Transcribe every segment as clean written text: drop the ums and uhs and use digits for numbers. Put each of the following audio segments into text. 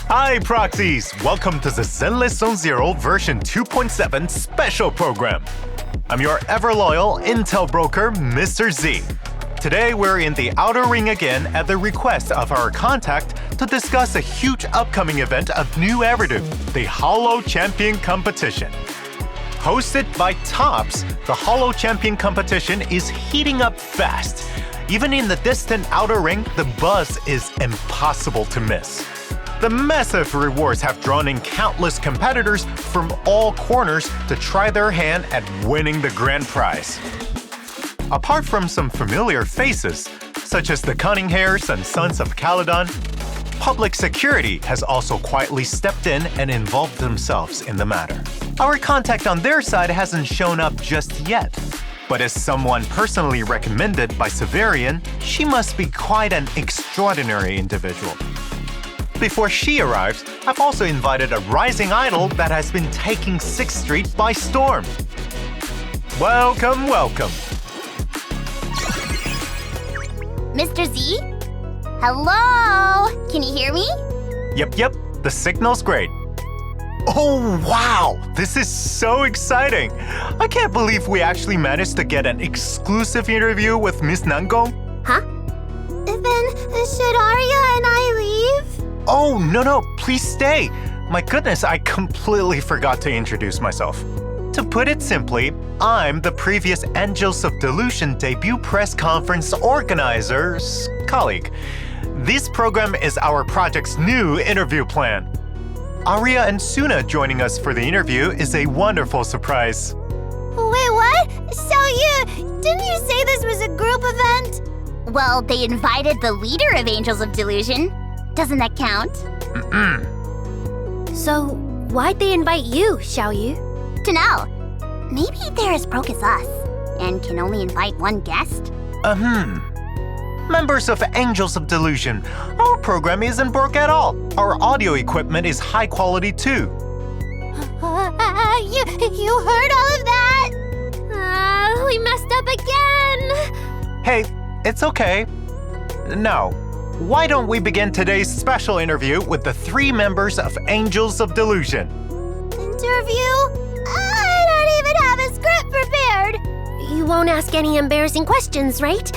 Hi, Proxies! Welcome to the Zenless Zone Zero version 2.7 special program. I'm your ever-loyal Intel broker, Mr. Z. Today, we're in the Outer Ring again at the request of our contact to discuss a huge upcoming event of new Eridu, the Hollow Champion Competition. Hosted by Tops, the Hollow Champion Competition is heating up fast. Even in the distant Outer Ring, the buzz is impossible to miss. The massive rewards have drawn in countless competitors from all corners to try their hand at winning the grand prize. Apart from some familiar faces, such as the Cunning Hairs and Sons of Caledon, public security has also quietly stepped in and involved themselves in the matter. Our contact on their side hasn't shown up just yet, but as someone personally recommended by Severian, she must be quite an extraordinary individual. Before she arrives, I've also invited a rising idol that has been taking 6th Street by storm. Welcome, welcome. Mr. Z? Hello? Can you hear me? Yep, the signal's great. Oh, wow! This is so exciting! I can't believe we actually managed to get an exclusive interview with Miss Nangong. Huh? Then should Arya and I leave? Oh, no, please stay. My goodness, I completely forgot to introduce myself. To put it simply, I'm the previous Angels of Delusion debut press conference organizer's colleague. This program is our project's new interview plan. Arya and Suna joining us for the interview is a wonderful surprise. Wait, what? Didn't you say this was a group event? Well, they invited the leader of Angels of Delusion. Doesn't that count? So, why'd they invite you, Xiaoyu? Dunno. Maybe they're as broke as us and can only invite one guest? Members of Angels of Delusion, our program isn't broke at all. Our audio equipment is high quality too. You heard all of that? We messed up again! Hey, it's okay. Now, why don't we begin today's special interview with the 3 members of Angels of Delusion? Interview? I don't even have a script prepared. You won't ask any embarrassing questions, right?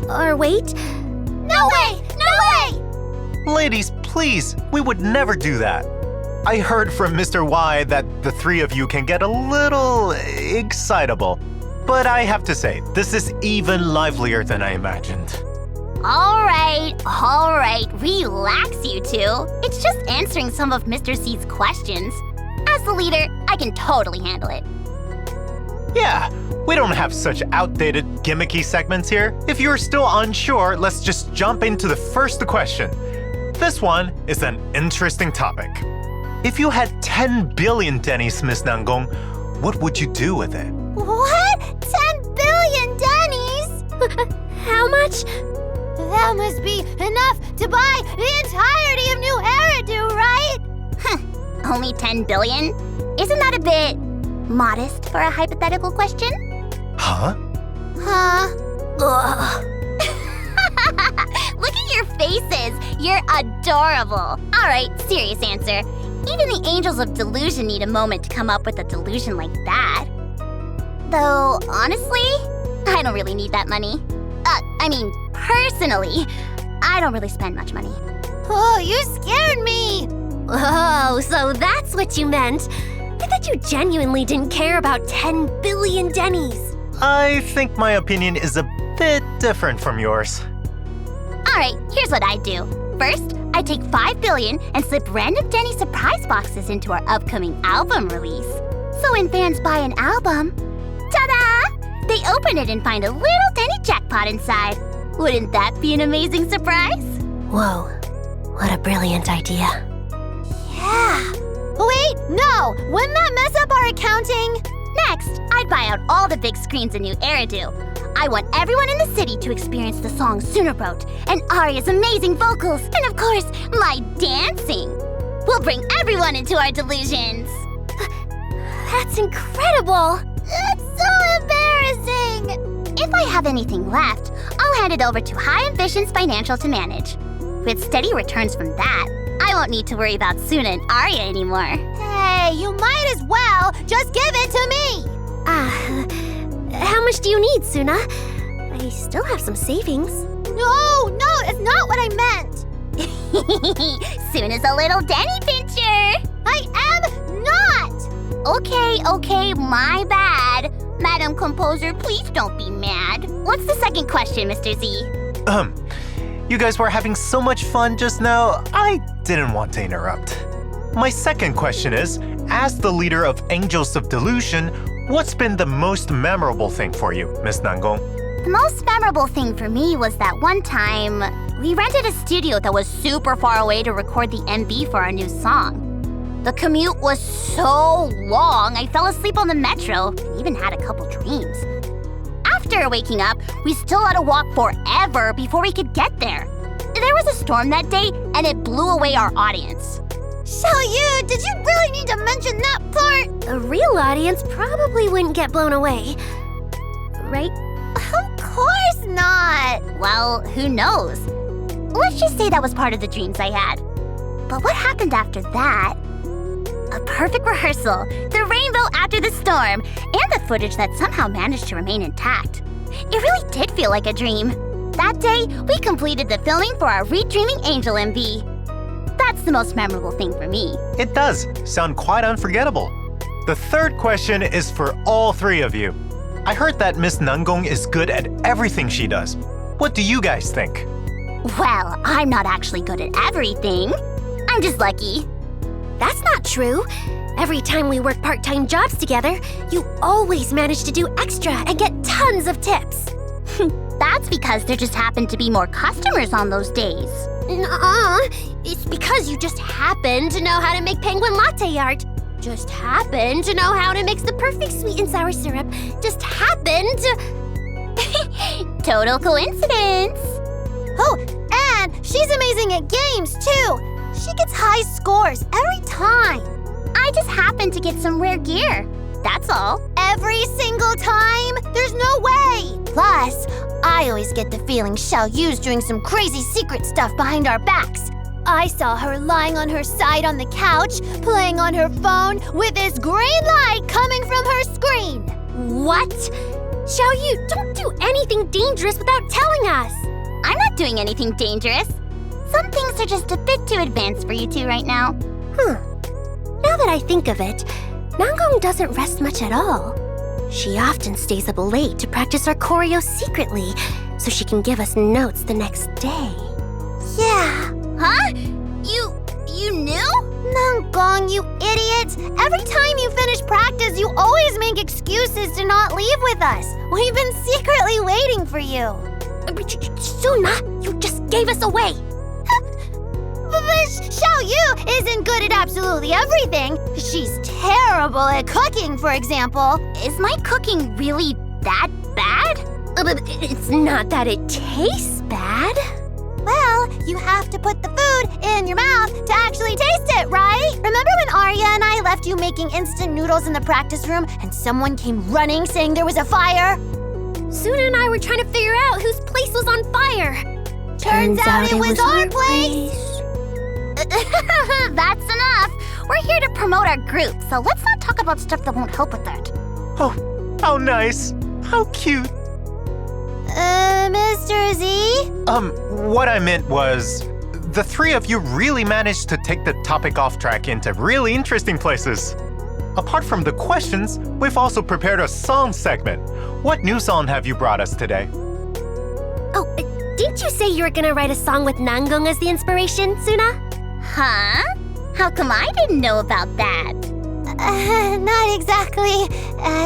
Or wait? No way! Ladies, please, we would never do that. I heard from Mr. Y that the 3 of you can get a little excitable. But I have to say, this is even livelier than I imagined. All right. Relax, you two. It's just answering some of Mr. C's questions. As the leader, I can totally handle it. Yeah, we don't have such outdated, gimmicky segments here. If you're still unsure, let's just jump into the first question. This one is an interesting topic. If you had 10 billion Dennies, Miss Nangong, what would you do with it? What? 10 billion Dennies? How much? That must be enough to buy the entirety of New Eridu, right? Only 10 billion? Isn't that a bit modest for a hypothetical question? Huh? Ugh. Look at your faces. You're adorable. All right, serious answer. Even the Angels of Delusion need a moment to come up with a delusion like that. Though, honestly, I don't really need that money. Personally, I don't really spend much money. Oh, you scared me! Oh, so that's what you meant. I thought you genuinely didn't care about 10 billion Dennies. I think my opinion is a bit different from yours. All right, here's what I do. First, I take 5 billion and slip random Denny surprise boxes into our upcoming album release. So when fans buy an album, ta-da! They open it and find a little Denny jackpot inside. Wouldn't that be an amazing surprise? Whoa, what a brilliant idea. Yeah. Wait, no! Wouldn't that mess up our accounting? Next, I'd buy out all the big screens in New Eridu. I want everyone in the city to experience the song Sooner Boat and Arya's amazing vocals, and of course, my dancing. We'll bring everyone into our delusions. That's incredible! That's so embarrassing! If I have anything left, I'll hand it over to High Ambitions Financial to manage. With steady returns from that, I won't need to worry about Suna and Arya anymore. Hey, you might as well just give it to me! How much do you need, Suna? I still have some savings. No, that's not what I meant! Suna's a little Denny pincher. I am not! Okay, my bad. Madam Composer, please don't be mad. What's the second question, Mr. Z? You guys were having so much fun just now, I didn't want to interrupt. My second question is, as the leader of Angels of Delusion, what's been the most memorable thing for you, Miss Nangong? The most memorable thing for me was that one time, we rented a studio that was super far away to record the MV for our new song. The commute was so long, I fell asleep on the metro and even had a couple dreams. After waking up, we still had to walk forever before we could get there. There was a storm that day, and it blew away our audience. Xiaoyu, did you really need to mention that part? A real audience probably wouldn't get blown away. Right? Of course not! Well, who knows? Let's just say that was part of the dreams I had. But what happened after that? A perfect rehearsal, the rainbow after the storm, and the footage that somehow managed to remain intact. It really did feel like a dream. That day, we completed the filming for our Redreaming Angel MV. That's the most memorable thing for me. It does sound quite unforgettable. The third question is for all three of you. I heard that Miss Nangong is good at everything she does. What do you guys think? Well, I'm not actually good at everything. I'm just lucky. That's not true. Every time we work part-time jobs together, you always manage to do extra and get tons of tips. That's because there just happen to be more customers on those days. Nuh-uh. It's because you just happen to know how to make penguin latte art. Just happen to know how to mix the perfect sweet and sour syrup. Just happen to... Total coincidence. Oh, and she's amazing at games, too. She gets high scores every time. I just happened to get some rare gear. That's all. Every single time? There's no way! Plus, I always get the feeling Xiaoyu's doing some crazy secret stuff behind our backs. I saw her lying on her side on the couch, playing on her phone with this green light coming from her screen. What? Xiaoyu, don't do anything dangerous without telling us. I'm not doing anything dangerous. Some things are just a bit too advanced for you two right now. Now that I think of it, Nangong doesn't rest much at all. She often stays up late to practice our choreo secretly, so she can give us notes the next day. Yeah. Huh? You knew? Nangong, you idiot! Every time you finish practice, you always make excuses to not leave with us. We've been secretly waiting for you. Suna, you just gave us away. But Xiaoyu isn't good at absolutely everything. She's terrible at cooking, for example. Is my cooking really that bad? It's not that it tastes bad. Well, you have to put the food in your mouth to actually taste it, right? Remember when Arya and I left you making instant noodles in the practice room and someone came running saying there was a fire? Suna and I were trying to figure out whose place was on fire. Turns out it was our place. That's enough. We're here to promote our group, so let's not talk about stuff that won't help with that. Oh, how nice. How cute. Mr. Z? What I meant was, the three of you really managed to take the topic off track into really interesting places. Apart from the questions, we've also prepared a song segment. What new song have you brought us today? Oh, didn't you say you were gonna write a song with Nangong as the inspiration, Suna? Huh? How come I didn't know about that? Not exactly.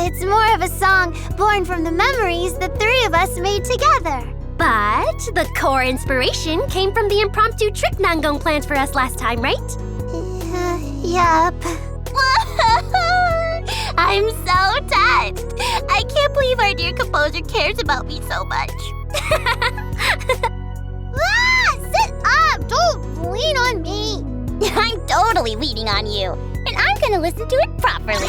It's more of a song born from the memories the three of us made together. But the core inspiration came from the impromptu trick Nangong planned for us last time, right? Yup. I'm so touched. I can't believe our dear composer cares about me so much. Sit up! Don't lean on me! I'm totally leaning on you, and I'm gonna listen to it properly.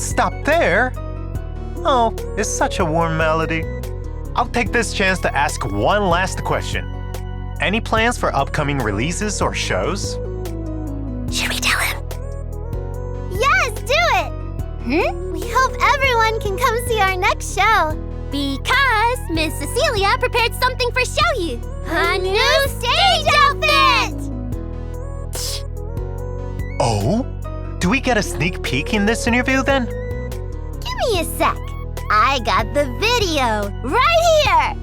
stop there. Oh, it's such a warm melody. I'll take this chance to ask one last question. Any plans for upcoming releases or shows? Should we tell him? Yes, do it! We hope everyone can come see our next show. Because Miss Cecilia prepared something for Xiaoyu. A new stage outfit! Oh? Do we get a sneak peek in this interview then? Give me a sec. I got the video right here!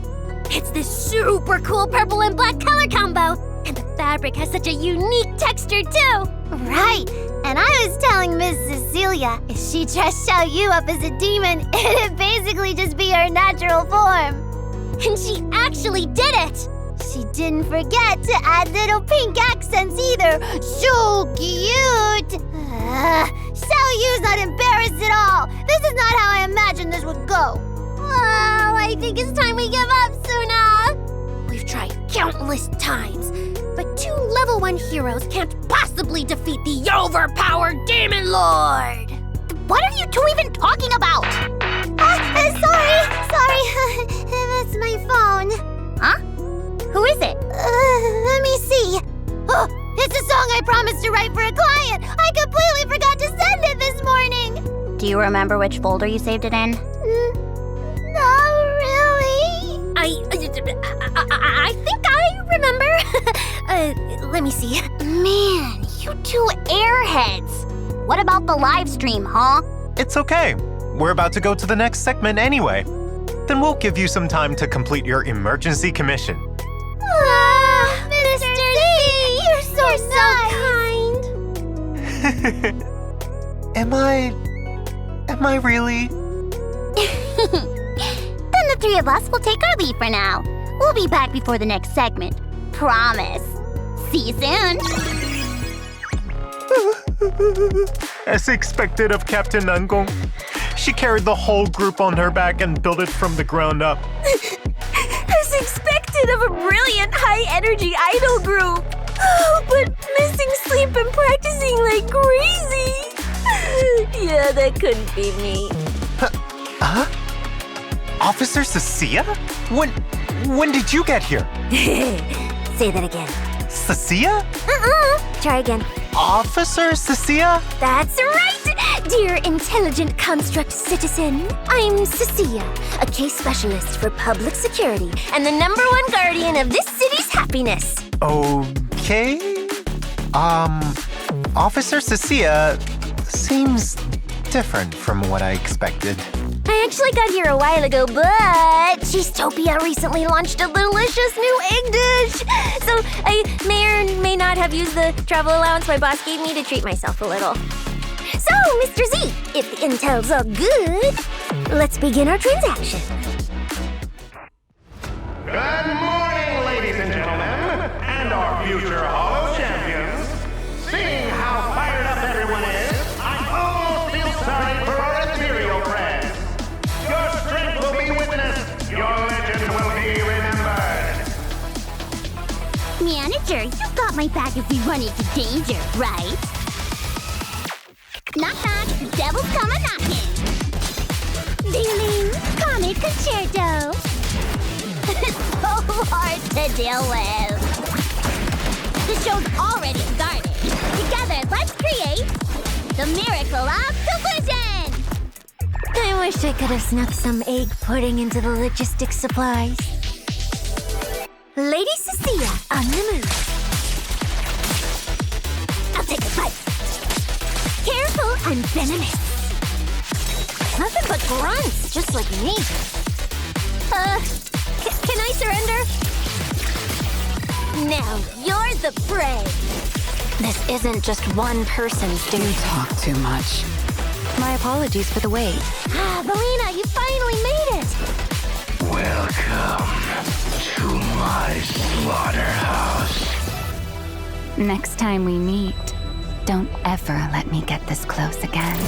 It's this super cool purple and black color combo. And the fabric has such a unique texture too. Right, and I was telling Miss Cecilia, if she dressed Xiaoyu up as a demon, it'd basically just be her natural form. And she actually did it. She didn't forget to add little pink accents either. So cute! Xiaoyu's not embarrassed at all. This is not how I imagined this would go. Well, I think it's time we give up, Suna. We've tried countless times, but 2 level 1 heroes can't possibly defeat the overpowered Demon Lord. What are you two even talking about? Sorry. That's my phone. Huh? Who is it? Let me see. Oh, it's a song I promised to write for a client. I completely forgot to send it this morning. Do you remember which folder you saved it in? Not really. I think I remember. Let me see. Man, you two airheads. What about the live stream, huh? It's okay. We're about to go to the next segment anyway. Then we'll give you some time to complete your emergency commission. Mr. Z, you're so kind. Am I really? Then the 3 of us will take our leave for now. We'll be back before the next segment. Promise. See you soon. As expected of Captain Nangong, she carried the whole group on her back and built it from the ground up. As expected of a brilliant high-energy idol group. But missing sleep and practicing like crazy. Yeah, that couldn't be me. Huh? Officer Cecia? When did you get here? Say that again. Cecia? Try again. Officer Cecia? That's right! Dear intelligent construct citizen, I'm Cecia, a case specialist for public security and the #1 guardian of this city's happiness. Okay. Officer Cecia seems different from what I expected. I actually got here a while ago, but Cheesetopia recently launched a delicious new egg dish. So I may or may not have used the travel allowance my boss gave me to treat myself a little. So, Mr. Z, if the intel's all good, let's begin our transaction. Good morning, ladies and gentlemen, and our future Hollow champions. Seeing how fired up everyone is, I almost feel sorry for our ethereal friends. Your strength will be witnessed. Your legend will be remembered. Manager, you got my back if we run into danger, right? Knock knock, the devil's come a-knocking. Ding-a-ling, comic concerto. So hard to deal with. The show's already started. Together, let's create the miracle of collision. I wish I could have snuck some egg pudding into the logistics supplies. Lady Cecia, on the move. I'll take a bite. Careful and venomous. Nothing but grunts, just like me. Can I surrender? Now you're the prey. This isn't just one person's doing. You talk too much. My apologies for the wait. Belina, you finally made it. Welcome to my slaughterhouse. Next time we meet, don't ever let me get this close again.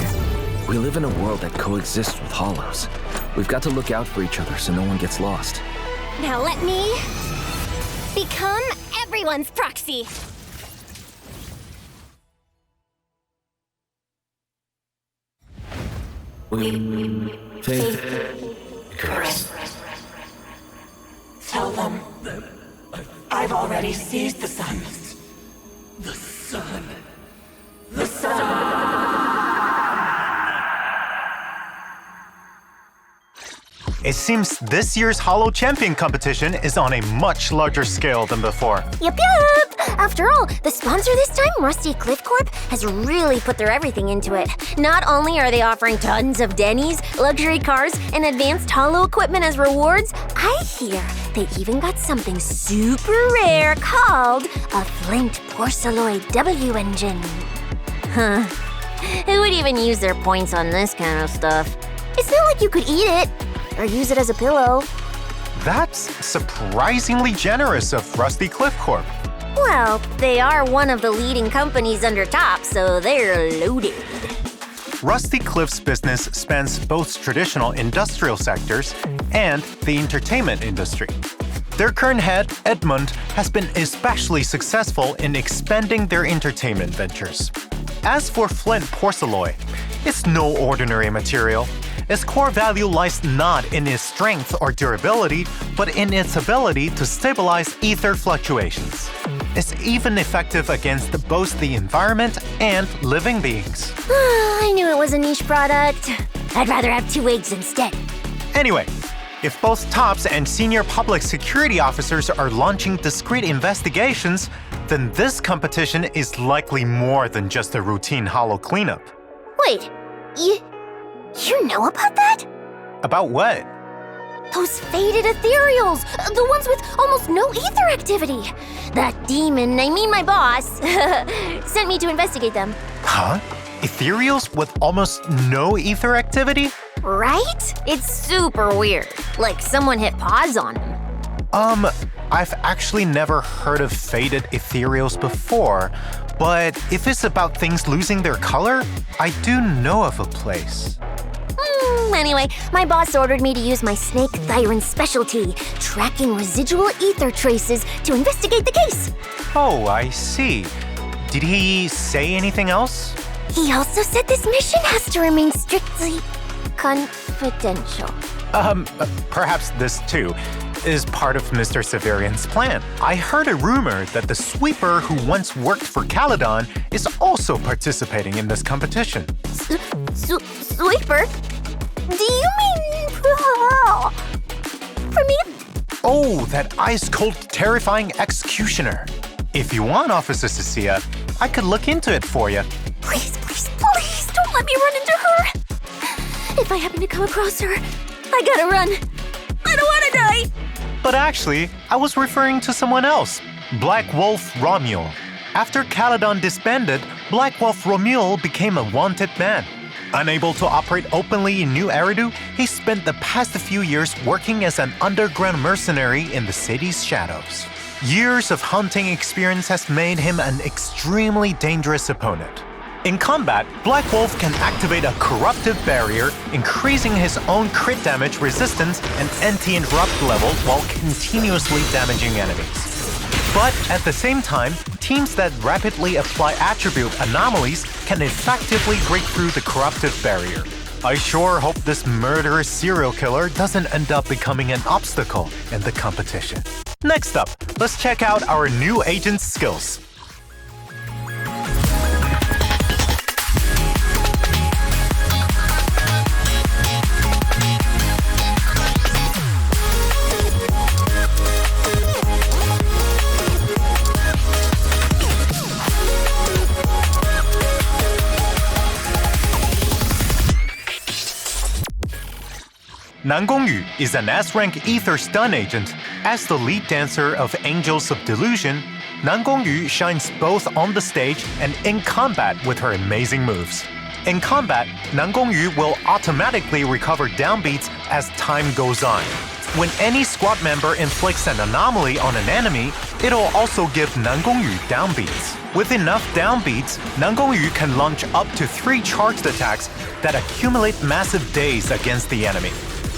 We live in a world that coexists with hollows. We've got to look out for each other so no one gets lost. Now let me become everyone's proxy. Faith. Correct. Tell them that I've already seized the sun. The sun. The sun! It seems this year's Hollow Champion competition is on a much larger scale than before. Yup. After all, the sponsor this time, Rusty Cliff Corp, has really put their everything into it. Not only are they offering tons of Denny's, luxury cars, and advanced Hollow equipment as rewards, I hear they even got something super rare called a Flint Porceloid W engine. Huh. Who would even use their points on this kind of stuff? It's not like you could eat it. Or use it as a pillow. That's surprisingly generous of Rusty Cliff Corp. Well, they are one of the leading companies under top, so they're loaded. Rusty Cliff's business spans both traditional industrial sectors and the entertainment industry. Their current head, Edmund, has been especially successful in expanding their entertainment ventures. As for Flint Porceloid, it's no ordinary material. Its core value lies not in its strength or durability, but in its ability to stabilize ether fluctuations. It's even effective against both the environment and living beings. I knew it was a niche product. I'd rather have 2 eggs instead. Anyway, if both tops and senior public security officers are launching discreet investigations, then this competition is likely more than just a routine Hollow cleanup. Wait, you know about that? About what? Those faded ethereals, the ones with almost no ether activity. That demon, my boss, sent me to investigate them. Huh? Ethereals with almost no ether activity? Right? It's super weird. Like someone hit pause on them. I've actually never heard of faded ethereals before, but if it's about things losing their color, I do know of a place. Anyway, my boss ordered me to use my snake Thyron specialty, tracking residual ether traces, to investigate the case. Oh, I see. Did he say anything else? He also said this mission has to remain strictly confidential. Perhaps this too is part of Mr. Severian's plan. I heard a rumor that the sweeper who once worked for Caledon is also participating in this competition. Sweeper? Do you mean for me? Oh, that ice-cold, terrifying executioner. If you want, Officer Cecia, I could look into it for you. Please, don't let me run into her. If I happen to come across her, I gotta run. I don't wanna die. But actually, I was referring to someone else, Black Wolf Romuald. After Caledon disbanded, Black Wolf Romuald became a wanted man. Unable to operate openly in New Eridu, he spent the past few years working as an underground mercenary in the city's shadows. Years of hunting experience has made him an extremely dangerous opponent. In combat, Black Wolf can activate a corruptive barrier, increasing his own crit damage resistance and anti-interrupt level while continuously damaging enemies. But at the same time, teams that rapidly apply attribute anomalies can effectively break through the corruptive barrier. I sure hope this murderous serial killer doesn't end up becoming an obstacle in the competition. Next up, let's check out our new agent's skills. Nangong Yu is an S-rank ether stun agent. As the lead dancer of Angels of Delusion, Nangong Yu shines both on the stage and in combat with her amazing moves. In combat, Nangong Yu will automatically recover downbeats as time goes on. When any squad member inflicts an anomaly on an enemy, it'll also give Nangong Yu downbeats. With enough downbeats, Nangong Yu can launch up to 3 charged attacks that accumulate massive days against the enemy,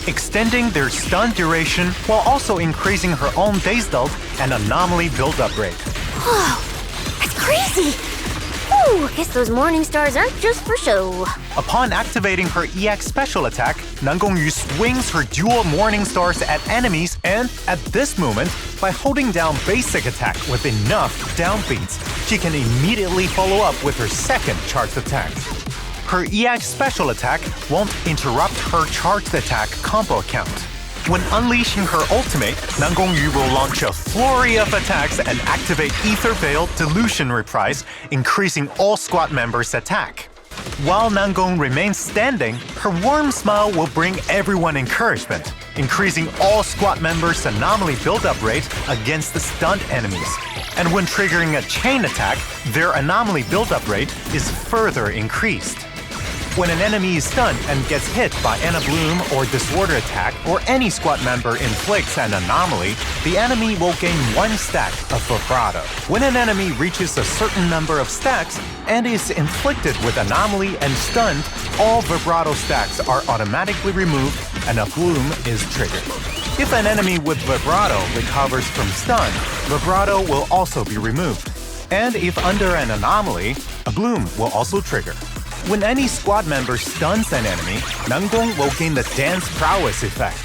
extending their stun duration while also increasing her own days dealt and anomaly build-up rate. Whoa, that's crazy! Whew. Whew, guess those morning stars aren't just for show. Upon activating her EX special attack, Nangong Yu swings her dual morning stars at enemies, and at this moment, by holding down basic attack with enough downbeats, she can immediately follow up with her second charged attack. Her EX special attack won't interrupt her charged attack combo count. When unleashing her ultimate, Nangong Yu will launch a flurry of attacks and activate Ether Veil Delusion Reprise, increasing all squad members' attack. While Nangong remains standing, her warm smile will bring everyone encouragement, increasing all squad members' anomaly build-up rate against the stunned enemies. And when triggering a chain attack, their anomaly build-up rate is further increased. When an enemy is stunned and gets hit by an bloom or disorder attack, or any squad member inflicts an anomaly, the enemy will gain 1 stack of vibrato. When an enemy reaches a certain number of stacks and is inflicted with anomaly and stunned, all vibrato stacks are automatically removed and a bloom is triggered. If an enemy with vibrato recovers from stun, vibrato will also be removed. And if under an anomaly, a bloom will also trigger. When any squad member stuns an enemy, Nangong will gain the Dance Prowess effect.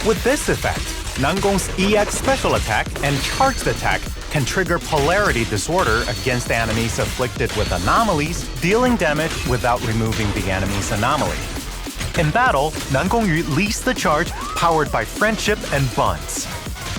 With this effect, Nangong's EX special attack and charged attack can trigger polarity disorder against enemies afflicted with anomalies, dealing damage without removing the enemy's anomaly. In battle, Nangong Yu leads the charge powered by friendship and bonds.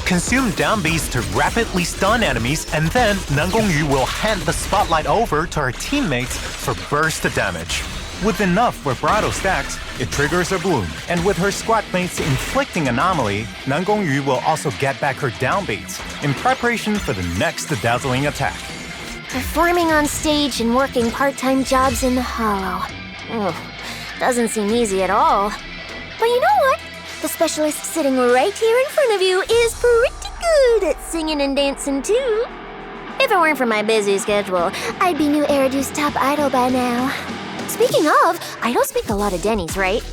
Consume downbeats to rapidly stun enemies, and then Nangong Yu will hand the spotlight over to her teammates for burst damage. With enough vibrato stacks, it triggers a bloom, and with her squad mates inflicting anomaly, Nangong Yu will also get back her downbeats in preparation for the next dazzling attack. Performing on stage and working part-time jobs in the Hollow. Doesn't seem easy at all. But you know what? The specialist sitting right here in front of you is pretty good at singing and dancing too. If it weren't for my busy schedule, I'd be new Eridu's top idol by now. Speaking of, idols make a lot of Denny's, right?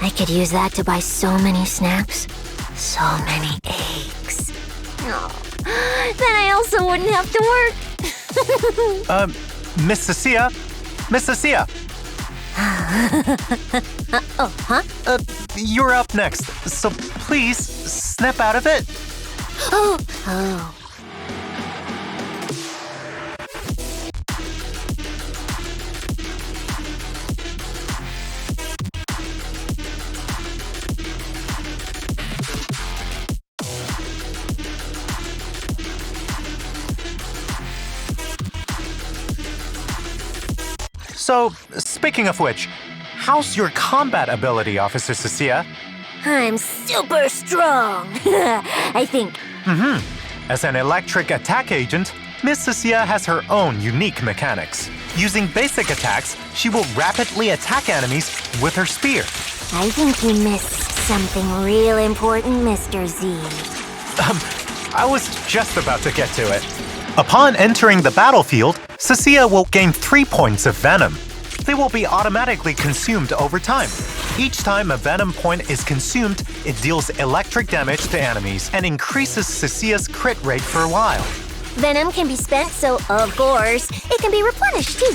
I could use that to buy so many snacks, so many eggs. Then I also wouldn't have to work. Miss Cecia? Miss Cecia! Oh, huh? You're up next, so please snap out of it. Oh. So, speaking of which, how's your combat ability, Officer Cecia? I'm super strong, I think. As an electric attack agent, Miss Cecia has her own unique mechanics. Using basic attacks, she will rapidly attack enemies with her spear. I think you missed something real important, Mr. Z. I was just about to get to it. Upon entering the battlefield, Cecia will gain 3 points of venom. They will be automatically consumed over time. Each time a venom point is consumed, it deals electric damage to enemies and increases Cecilia's crit rate for a while. Venom can be spent, so of course, it can be replenished too.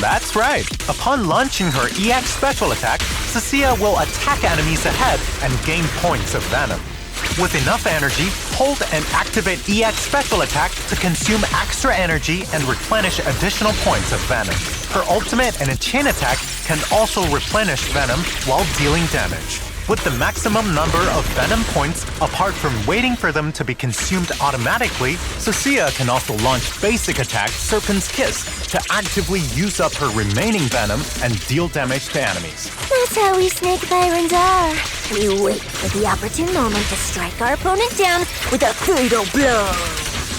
That's right. Upon launching her EX special attack, Cecia will attack enemies ahead and gain points of venom. With enough energy, hold and activate EX special attack to consume extra energy and replenish additional points of venom. Her ultimate and a chain attack can also replenish venom while dealing damage. With the maximum number of venom points, apart from waiting for them to be consumed automatically, Cecia can also launch basic attack Serpent's Kiss to actively use up her remaining venom and deal damage to enemies. That's how we snake byrons are. We wait for the opportune moment to strike our opponent down with a fatal blow.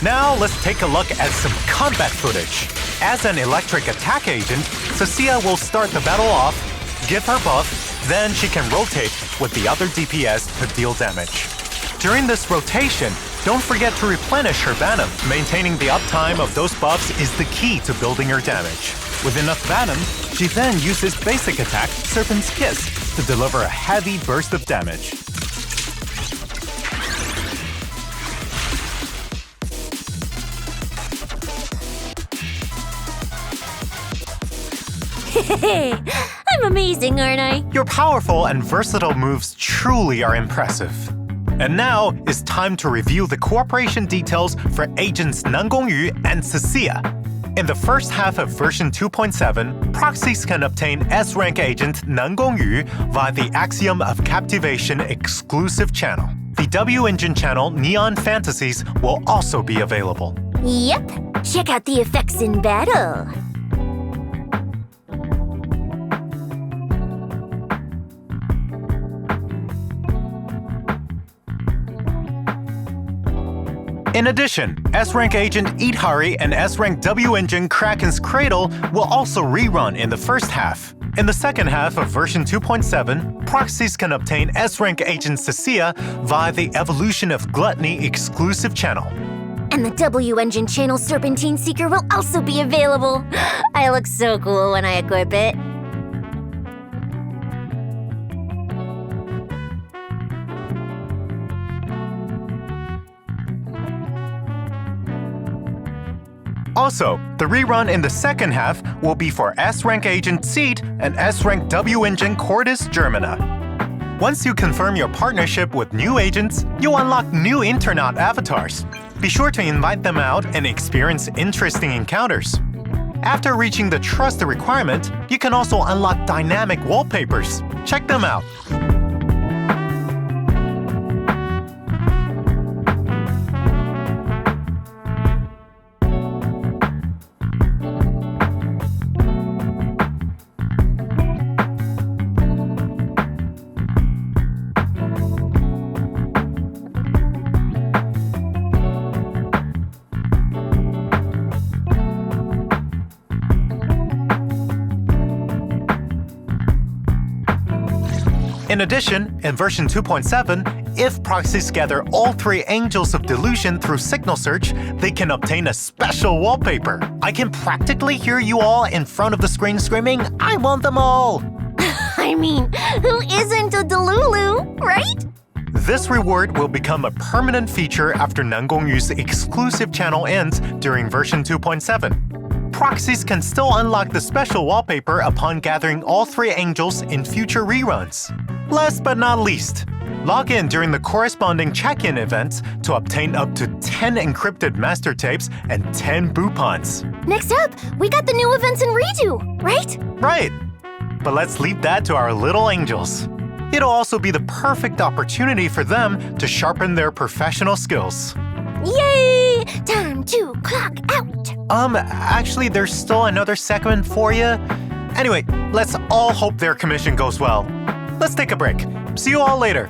Now let's take a look at some combat footage. As an electric attack agent, Cecia will start the battle off, give her buff, then she can rotate with the other DPS to deal damage. During this rotation, don't forget to replenish her venom. Maintaining the uptime of those buffs is the key to building her damage. With enough venom, she then uses basic attack Serpent's Kiss to deliver a heavy burst of damage. I'm amazing, aren't I? Your powerful and versatile moves truly are impressive. And now it's time to review the cooperation details for agents Nangong Yu and Cecia. In the first half of version 2.7, proxies can obtain S-rank agent Nangong Yu via the Axiom of Captivation exclusive channel. The W Engine channel Neon Fantasies will also be available. Yep. Check out the effects in battle. In addition, S-rank agent Idhari and S-rank W Engine Kraken's Cradle will also rerun in the first half. In the second half of version 2.7, proxies can obtain S-rank agent Cecia via the Evolution of Gluttony exclusive channel. And the W Engine channel Serpentine Seeker will also be available. I look so cool when I equip it. Also, the rerun in the second half will be for S-rank agent Seed and S-rank W Engine Cordis Germina. Once you confirm your partnership with new agents, you'll unlock new Internaut avatars. Be sure to invite them out and experience interesting encounters. After reaching the trust requirement, you can also unlock dynamic wallpapers. Check them out. In addition, in version 2.7, if proxies gather all 3 Angels of Delusion through signal search, they can obtain a special wallpaper. I can practically hear you all in front of the screen screaming, "I want them all!" I mean, who isn't a Delulu, right? This reward will become a permanent feature after Nangong Yu's exclusive channel ends during version 2.7. Proxies can still unlock the special wallpaper upon gathering all 3 angels in future reruns. Last but not least, log in during the corresponding check-in events to obtain up to 10 encrypted master tapes and 10 Bupons. Next up, we got the new events in Eridu, right? Right, but let's leave that to our little angels. It'll also be the perfect opportunity for them to sharpen their professional skills. Yay! Time to clock out! Actually, there's still another segment for you. Anyway, let's all hope their commission goes well. Let's take a break. See you all later.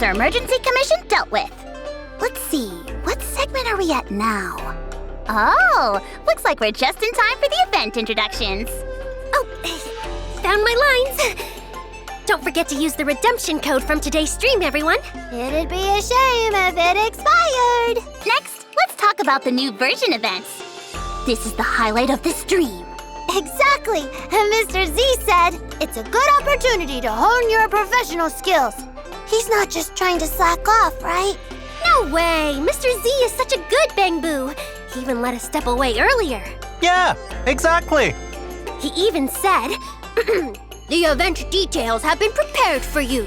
Our emergency commission dealt with. Let's see, what segment are we at now? Oh, looks like we're just in time for the event introductions. Oh, found my lines. Don't forget to use the redemption code from today's stream, everyone. It'd be a shame if it expired. Next, let's talk about the new version events. This is the highlight of the stream. Exactly, and Mr. Z said it's a good opportunity to hone your professional skills. He's not just trying to slack off, right? No way! Mr. Z is such a good Bangboo. He even let us step away earlier. Yeah, exactly. He even said, the event details have been prepared for you.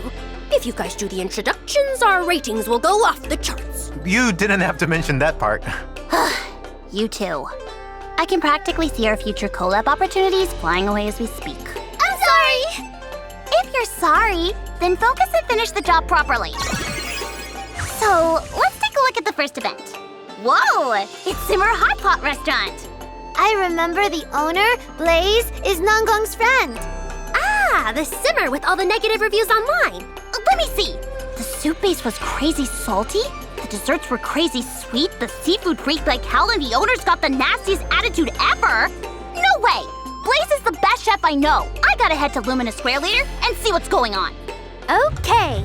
If you guys do the introductions, our ratings will go off the charts. You didn't have to mention that part. You too. I can practically see our future collab opportunities flying away as we speak. I'm sorry! If you're sorry, then focus and finish the job properly. So, let's take a look at the first event. Whoa! It's Simmer Hot Pot Restaurant! I remember the owner, Blaze, is Nangong's friend. Ah, the simmer with all the negative reviews online. Let me see! The soup base was crazy salty, the desserts were crazy sweet, the seafood reeked like hell, and the owner's got the nastiest attitude ever! No way! Blaze is the best chef I know! I gotta head to Lumina Square later and see what's going on. Okay.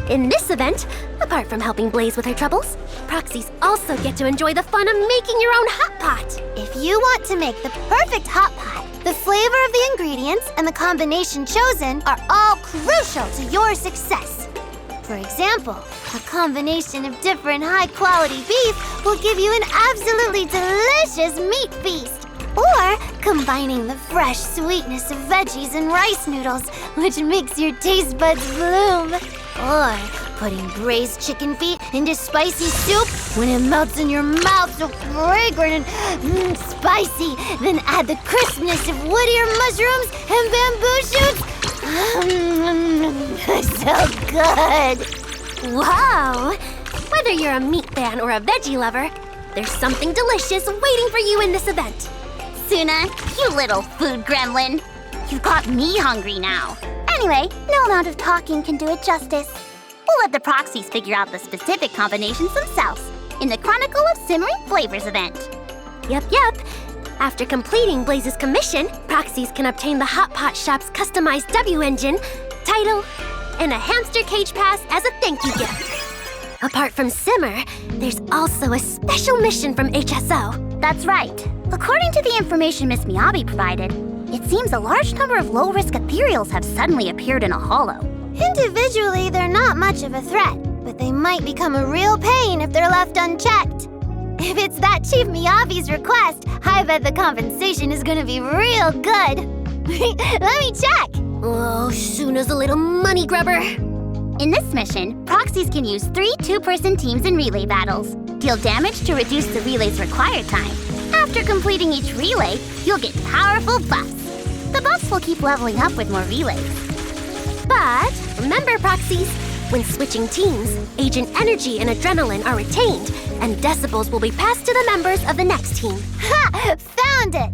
In this event, apart from helping Blaze with her troubles, proxies also get to enjoy the fun of making your own hot pot. If you want to make the perfect hot pot, the flavor of the ingredients and the combination chosen are all crucial to your success. For example, a combination of different high-quality beef will give you an absolutely delicious meat feast. Or combining the fresh sweetness of veggies and rice noodles, which makes your taste buds bloom. Or putting braised chicken feet into spicy soup when it melts in your mouth so fragrant and spicy. Then add the crispness of woodier mushrooms and bamboo shoots. So good. Wow! Whether you're a meat fan or a veggie lover, there's something delicious waiting for you in this event. Suna, you little food gremlin. You've got me hungry now. Anyway, no amount of talking can do it justice. We'll let the proxies figure out the specific combinations themselves in the Chronicle of Simmering Flavors event. Yep. After completing Blaze's commission, proxies can obtain the Hot Pot Shop's customized W engine, title, and a hamster cage pass as a thank you gift. Apart from Simmer, there's also a special mission from HSO. That's right. According to the information Miss Miyabi provided, it seems a large number of low-risk ethereals have suddenly appeared in a hollow. Individually, they're not much of a threat, but they might become a real pain if they're left unchecked. If it's that Chief Miyabi's request, I bet the compensation is gonna be real good. Let me check! Oh, Suna's a little money grubber. In this mission, proxies can use 3 two-person teams in relay battles, deal damage to reduce the relay's required time. After completing each relay, you'll get powerful buffs. The buffs will keep leveling up with more relays. But remember, proxies, when switching teams, agent energy and adrenaline are retained, and decibels will be passed to the members of the next team. Ha! Found it!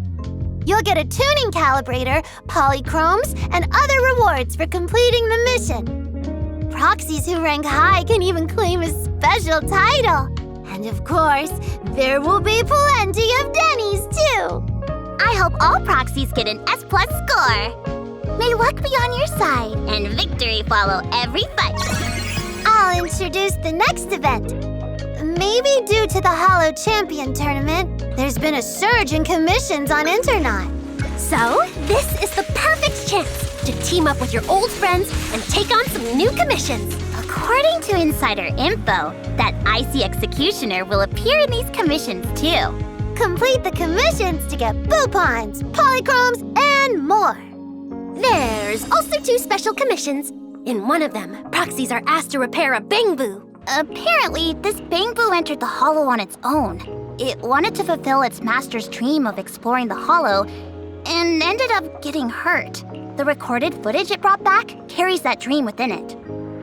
You'll get a tuning calibrator, polychromes, and other rewards for completing the mission. Proxies who rank high can even claim a special title. And of course, there will be plenty of Denny's too. I hope all proxies get an S+ score. May luck be on your side and victory follow every fight. I'll introduce the next event. Maybe due to the Hollow Champion tournament, there's been a surge in commissions on Internaut. So, this is the perfect chance to team up with your old friends and take on some new commissions. According to insider info, that icy executioner will appear in these commissions too. Complete the commissions to get boupons, polychromes, and more. There's also 2 special commissions. In one of them, proxies are asked to repair a bamboo. Apparently, this bamboo entered the hollow on its own. It wanted to fulfill its master's dream of exploring the hollow and ended up getting hurt. The recorded footage it brought back carries that dream within it.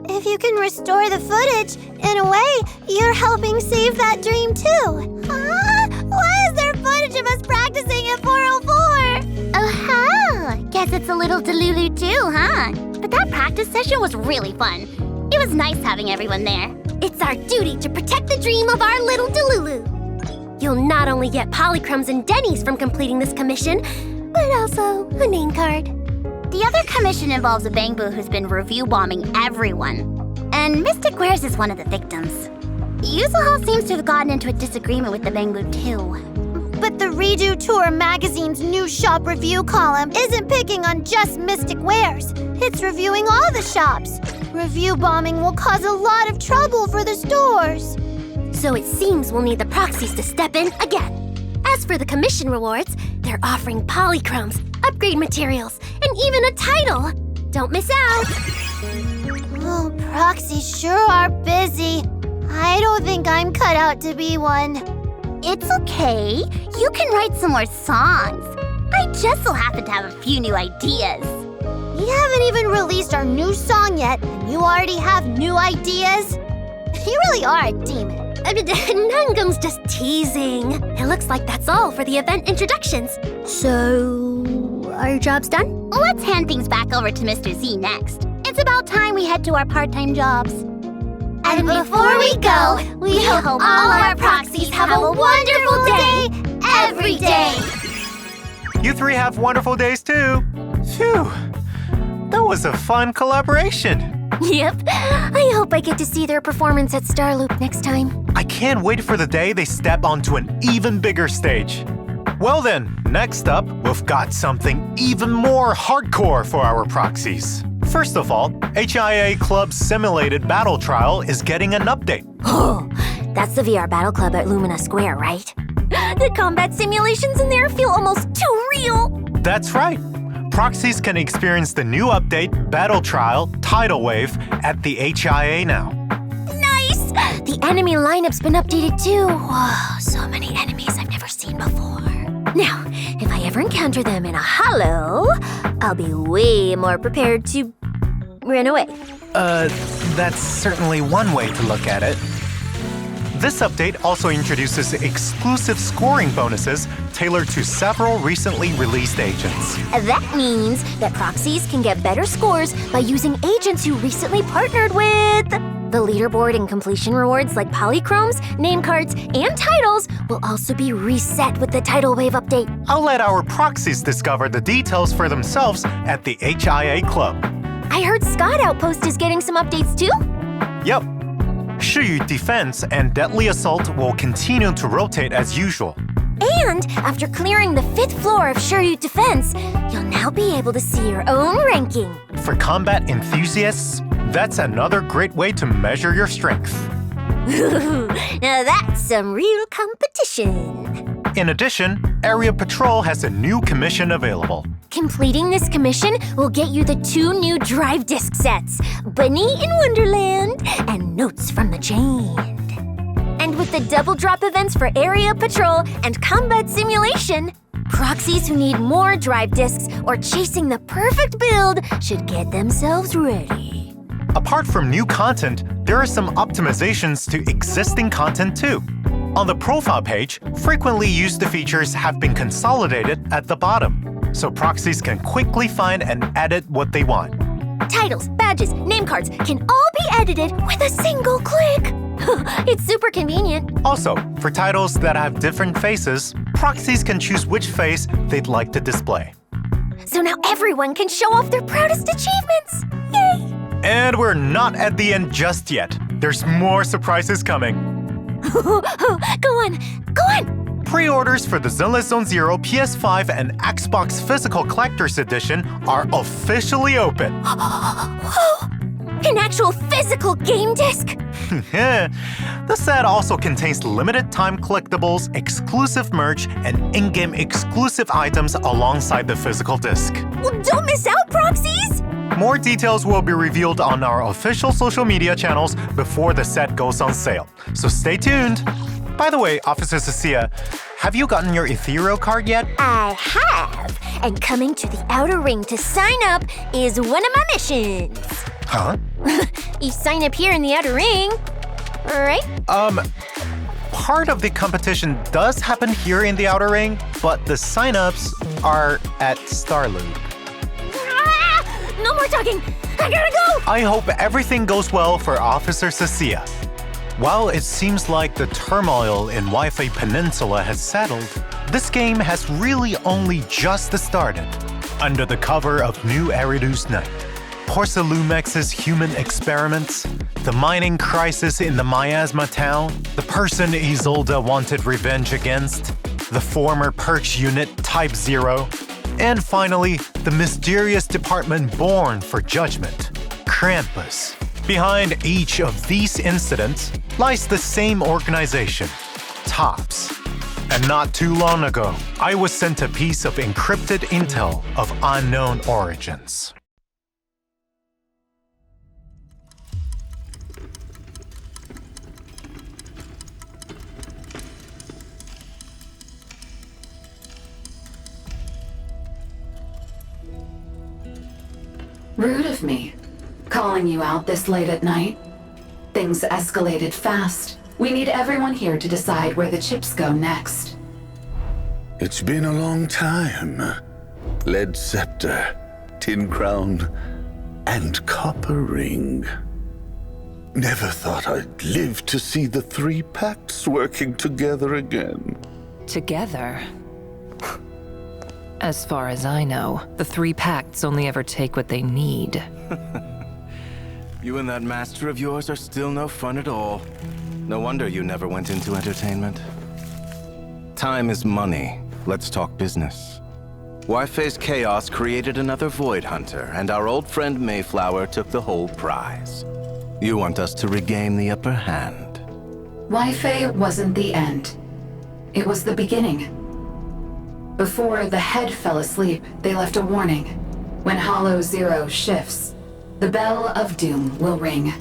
If you can restore the footage, in a way, you're helping save that dream too. Why is there footage of us practicing at 404? Oh, guess it's a little Delulu too, huh? But that practice session was really fun. It was nice having everyone there. It's our duty to protect the dream of our little Delulu. You'll not only get polychromes and Denny's from completing this commission, but also a name card. The other commission involves a bamboo who's been review bombing everyone. And Mystic Wares is one of the victims. Yuzuha seems to have gotten into a disagreement with the bamboo too. But the Redo Tour magazine's new shop review column isn't picking on just Mystic Wares. It's reviewing all the shops. Review bombing will cause a lot of trouble for the stores. So it seems we'll need the proxies to step in again. As for the commission rewards, they're offering polychromes, upgrade materials, and even a title. Don't miss out. Oh, proxies sure are busy. I don't think I'm cut out to be one. It's okay. You can write some more songs. I just so happen to have a few new ideas. We haven't even released our new song yet, and you already have new ideas? You really are a demon. Nangong's just teasing. It looks like that's all for the event introductions. So, are your jobs done? Let's hand things back over to Mr. Z next. It's about time we head to our part-time jobs. And before we go, we hope all our proxies have a wonderful day every day. You three have wonderful days too. Phew. That was a fun collaboration. Yep. I hope I get to see their performance at Starloop next time. I can't wait for the day they step onto an even bigger stage. Well then, next up, we've got something even more hardcore for our proxies. First of all, HIA Club's simulated battle trial is getting an update. Oh, that's the VR Battle Club at Lumina Square, right? The combat simulations in there feel almost too real. That's right. Proxies can experience the new update, Battle Trial, Tidal Wave, at the HIA now. Nice! The enemy lineup's been updated too. Whoa, so many enemies I've never seen before. Now, if I ever encounter them in a hollow, I'll be way more prepared to run away. That's certainly one way to look at it. This update also introduces exclusive scoring bonuses tailored to several recently released agents. That means that proxies can get better scores by using agents who recently partnered with. The leaderboard and completion rewards like polychromes, name cards, and titles will also be reset with the Tidal Wave update. I'll let our proxies discover the details for themselves at the HIA Club. I heard Scott Outpost is getting some updates too. Yep. Shiyu Defense and Deadly Assault will continue to rotate as usual. And after clearing the 5th floor of Shiryu Defense, you'll now be able to see your own ranking. For combat enthusiasts, that's another great way to measure your strength. Now that's some real competition. In addition, Area Patrol has a new commission available. Completing this commission will get you the 2 new drive disc sets, Bunny in Wonderland and Notes from the Chained. And with the double drop events for Area Patrol and Combat Simulation, proxies who need more drive discs or chasing the perfect build should get themselves ready. Apart from new content, there are some optimizations to existing content too. On the profile page, frequently used features have been consolidated at the bottom, so proxies can quickly find and edit what they want. Titles, badges, name cards can all be edited with a single click. It's super convenient. Also, for titles that have different faces, proxies can choose which face they'd like to display. So now everyone can show off their proudest achievements. Yay! And we're not at the end just yet. There's more surprises coming. Go on! Pre-orders for the Zenless Zone Zero PS5 and Xbox Physical Collector's Edition are officially open. An actual physical game disc? The set also contains limited time collectibles, exclusive merch, and in-game exclusive items alongside the physical disc. Well, don't miss out, proxies! More details will be revealed on our official social media channels before the set goes on sale, so stay tuned. By the way, Officer Cecia, have you gotten your ethereal card yet? I have, and coming to the outer ring to sign up is one of my missions. Huh? You sign up here in the outer ring, right? Part of the competition does happen here in the outer ring, but the sign-ups are at Starloop. No more talking! I gotta go! I hope everything goes well for Officer Cecia. While it seems like the turmoil in Wi-Fi Peninsula has settled, this game has really only just started. Under the cover of new Eridu's Night, Porcelumex's human experiments, the mining crisis in the Miasma town, the person Isolde wanted revenge against, the former Perch Unit Type 0, and finally, the mysterious department born for judgment, Krampus. Behind each of these incidents lies the same organization, TOPS. And not too long ago, I was sent a piece of encrypted intel of unknown origins. Rude of me, calling you out this late at night. Things escalated fast. We need everyone here to decide where the chips go next. It's been a long time. Lead scepter, tin crown, and copper ring. Never thought I'd live to see the three pacts working together again. Together? As far as I know, the three pacts only ever take what they need. You and that master of yours are still no fun at all. No wonder you never went into entertainment. Time is money. Let's talk business. Wi-Fi's chaos created another Void Hunter, and our old friend Mayflower took the whole prize. You want us to regain the upper hand. Wi-Fi wasn't the end. It was the beginning. Before the head fell asleep, they left a warning. When Hollow Zero shifts, the bell of doom will ring.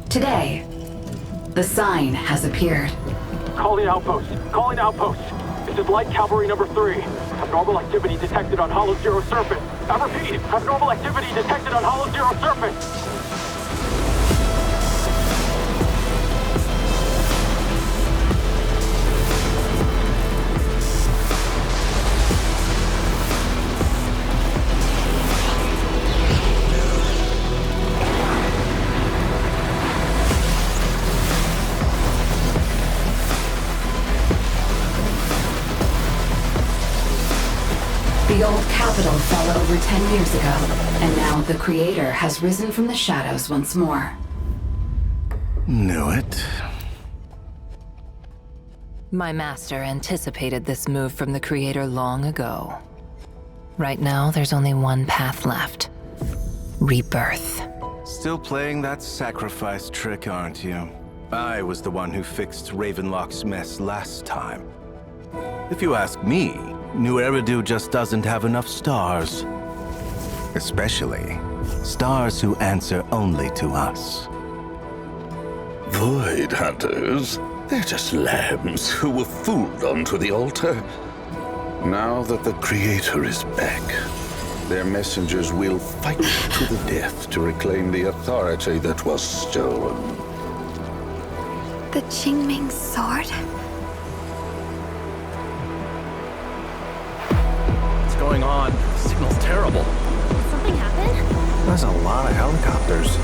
Today, the sign has appeared. Calling outpost. Calling outpost. This is Light Cavalry number 3. Abnormal activity detected on Hollow Zero surface. I repeat, abnormal activity detected on Hollow Zero surface. The old capital fell over 10 years ago, and now the Creator has risen from the shadows once more. Knew it. My master anticipated this move from the Creator long ago. Right now, there's only one path left. Rebirth. Still playing that sacrifice trick, aren't you? I was the one who fixed Ravenlock's mess last time. If you ask me, New Eridu just doesn't have enough stars. Especially stars who answer only to us. Void Hunters? They're just lambs who were fooled onto the altar. Now that the Creator is back, their messengers will fight to the death to reclaim the authority that was stolen. The Qingming sword? What's going on? The signal's terrible. Did something happen? There's a lot of helicopters.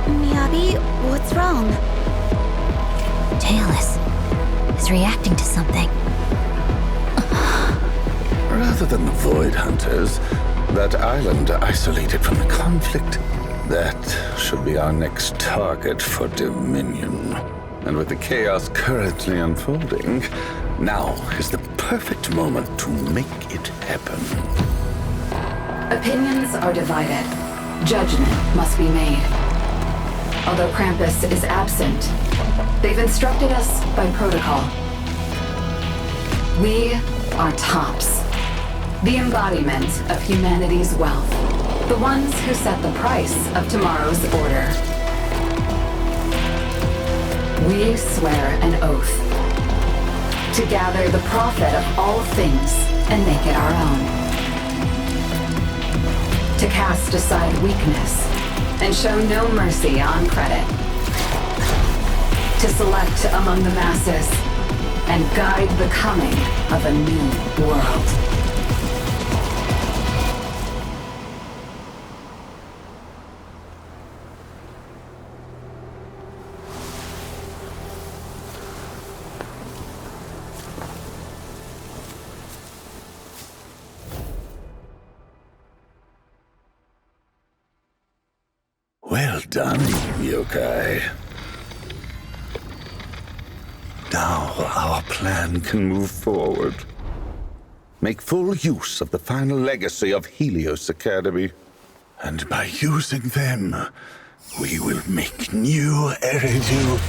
Miyabi, what's wrong? Delulus is reacting to something. Rather than the Void Hunters, that island isolated from the conflict, that should be our next target for Dominion. And with the chaos currently unfolding, now is the perfect moment to make it happen. Opinions are divided. Judgment must be made. Although Krampus is absent, they've instructed us by protocol. We are tops. The embodiment of humanity's wealth. The ones who set the price of tomorrow's order. We swear an oath to gather the profit of all things and make it our own. To cast aside weakness and show no mercy on credit. To select among the masses and guide the coming of a new world. Well done, yokai. Now our plan can move forward. Make full use of the final legacy of Helios Academy. And by using them, we will make new Eridu